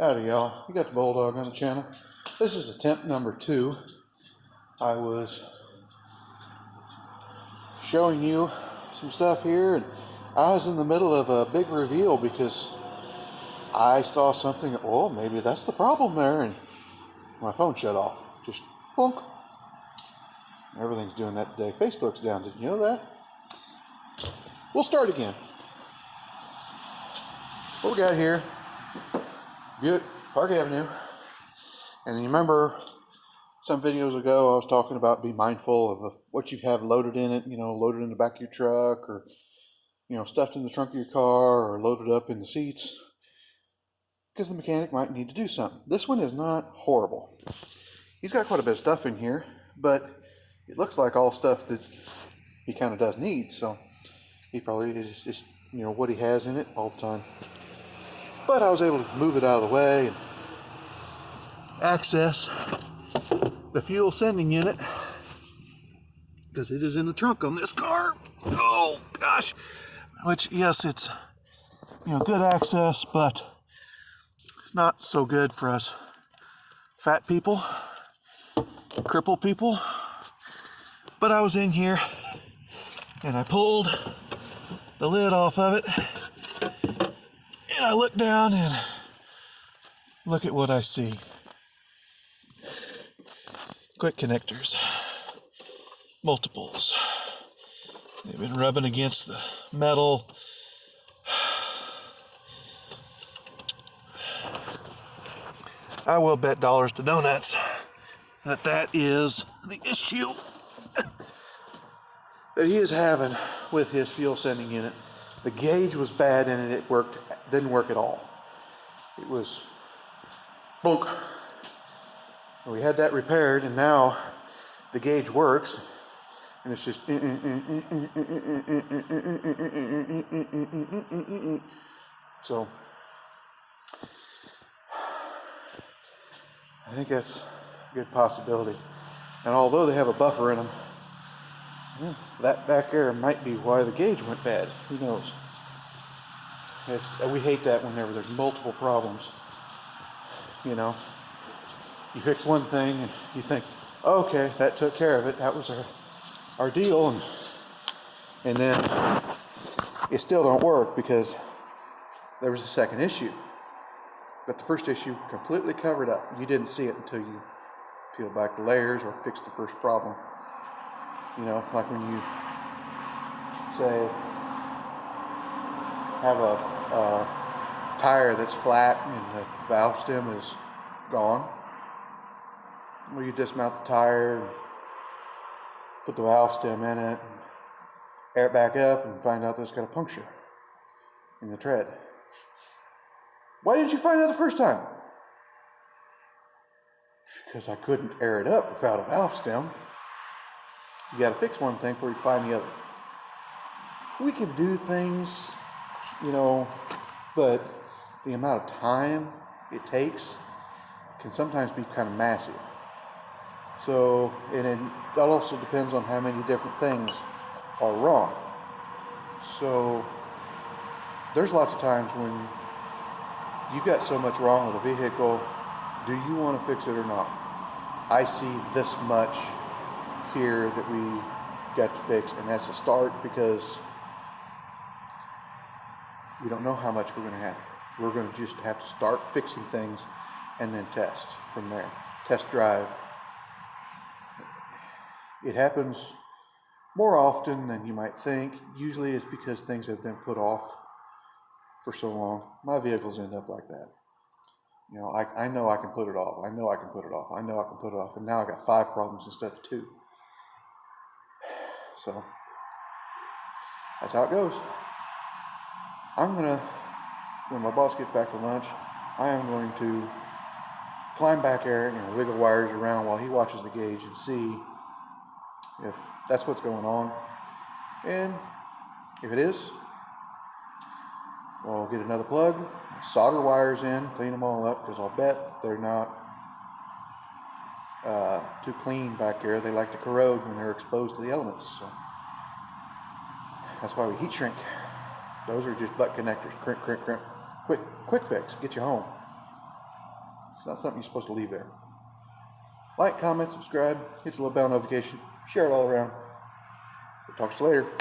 Howdy y'all, you got the Bulldog on the channel. This is attempt number 2. I was showing you some stuff here and I was in the middle of a big reveal because I saw something, oh maybe that's the problem there, and my phone shut off. Just bonk. Everything's doing that today. Facebook's down, did you know that? We'll start again. What we got here, Butte, Park Avenue. And you remember some videos ago I was talking about be mindful of what you have loaded in it, loaded in the back of your truck, or stuffed in the trunk of your car, or loaded up in the seats, because the mechanic might need to do something. This one is not horrible. He's got quite a bit of stuff in here, but it looks like all stuff that he kind of does need, so he probably is just what he has in it all the time. But I was able to move it out of the way and access the fuel sending unit, because it is in the trunk on this car. Oh gosh, which yes, it's good access, but it's not so good for us fat people, crippled people. But I was in here and I pulled the lid off of it and I look down and look at what I see. Quick connectors, multiples. They've been rubbing against the metal. I will bet dollars to donuts that that is the issue that he is having with his fuel sending unit. The gauge was bad and it didn't work at all. It was boom. We had that repaired and now the gauge works and it's just so I think that's a good possibility. And although they have a buffer in them, that back there might be why the gauge went bad. Who knows? We hate that whenever there's multiple problems. You fix one thing and you think, oh, okay, that took care of it. That was our deal. And then it still don't work because there was a second issue. But the first issue completely covered up. You didn't see it until you peel back the layers or fix the first problem. Like when you say have a tire that's flat and the valve stem is gone. Well, you dismount the tire, and put the valve stem in it, and air it back up, and find out that it's got a puncture in the tread. Why didn't you find out the first time? Because I couldn't air it up without a valve stem. You got to fix one thing before you find the other. We can do things, but the amount of time it takes can sometimes be kind of massive. So, and it also depends on how many different things are wrong. So, there's lots of times when you've got so much wrong with a vehicle, do you want to fix it or not? I see this much here that we got to fix, and that's a start because we don't know how much we're going to have. We're going to just have to start fixing things and then test from there. Test drive. It happens more often than you might think. Usually it's because things have been put off for so long. My vehicles end up like that. I know I can put it off. I know I can put it off. I know I can put it off. And now I got 5 problems instead of 2. So that's how it goes. When my boss gets back from lunch, I am going to climb back there and wiggle wires around while he watches the gauge and see if that's what's going on. And if it is, we'll get another plug, solder wires in, clean them all up, because I'll bet they're not too clean back there. They like to corrode when they're exposed to the elements. So that's why we heat shrink. Those are just butt connectors. Crimp, crimp, crimp. Quick fix. Get you home. It's not something you're supposed to leave there. Like, comment, subscribe, hit the little bell notification, share it all around. We'll talk to you later.